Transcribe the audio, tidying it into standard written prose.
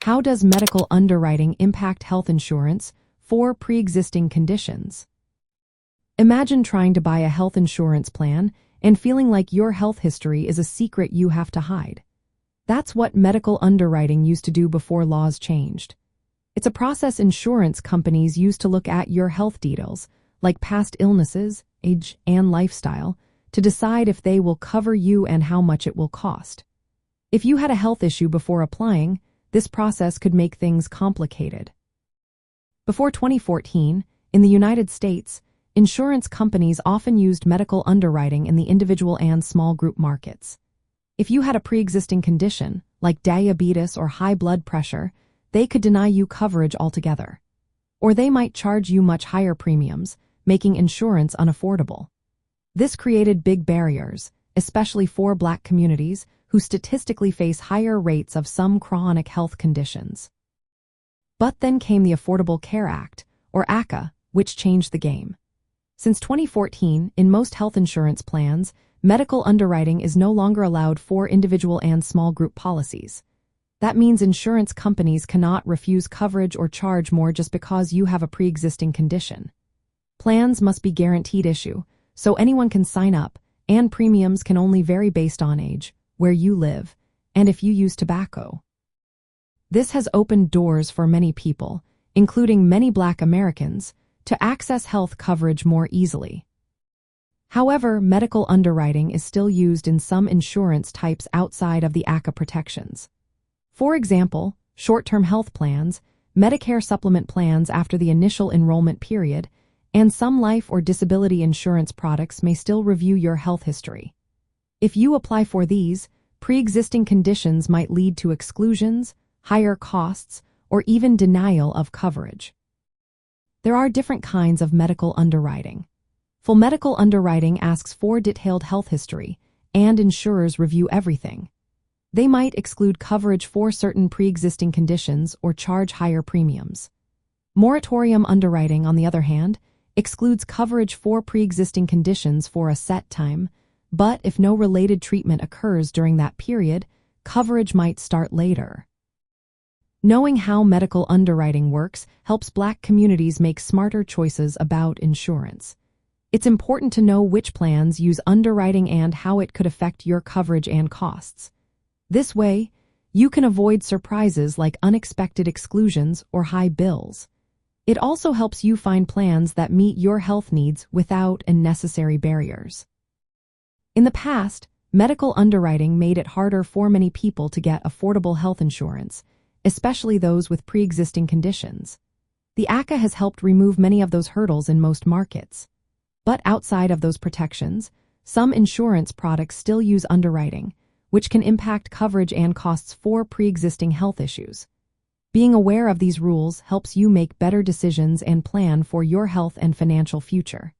How does medical underwriting impact health insurance for pre-existing conditions? Imagine trying to buy a health insurance plan and feeling like your health history is a secret you have to hide. That's what medical underwriting used to do before laws changed. It's a process insurance companies use to look at your health details, like past illnesses, age, and lifestyle, to decide if they will cover you and how much it will cost. If you had a health issue before applying, this process could make things complicated. Before 2014, in the United States, insurance companies often used medical underwriting in the individual and small group markets. If you had a pre-existing condition, like diabetes or high blood pressure, they could deny you coverage altogether. Or they might charge you much higher premiums, making insurance unaffordable. This created big barriers, especially for Black communities who statistically face higher rates of some chronic health conditions. But then came the Affordable Care Act, or ACA, which changed the game. Since 2014, in most health insurance plans, medical underwriting is no longer allowed for individual and small group policies. That means insurance companies cannot refuse coverage or charge more just because you have a pre-existing condition. Plans must be guaranteed issue, so anyone can sign up, and premiums can only vary based on age, where you live, and if you use tobacco. This has opened doors for many people, including many Black Americans, to access health coverage more easily. However, medical underwriting is still used in some insurance types outside of the ACA protections. For example, short-term health plans, Medicare supplement plans after the initial enrollment period, and some life or disability insurance products may still review your health history. If you apply for these, pre-existing conditions might lead to exclusions, higher costs, or even denial of coverage. There are different kinds of medical underwriting. Full medical underwriting asks for detailed health history, and insurers review everything. They might exclude coverage for certain pre-existing conditions or charge higher premiums. Moratorium underwriting, on the other hand, excludes coverage for pre-existing conditions for a set time, but if no related treatment occurs during that period, coverage might start later. Knowing how medical underwriting works helps Black communities make smarter choices about insurance. It's important to know which plans use underwriting and how it could affect your coverage and costs. This way, you can avoid surprises like unexpected exclusions or high bills. It also helps you find plans that meet your health needs without unnecessary barriers. In the past, medical underwriting made it harder for many people to get affordable health insurance, especially those with pre-existing conditions. The ACA has helped remove many of those hurdles in most markets. But outside of those protections, some insurance products still use underwriting, which can impact coverage and costs for pre-existing health issues. Being aware of these rules helps you make better decisions and plan for your health and financial future.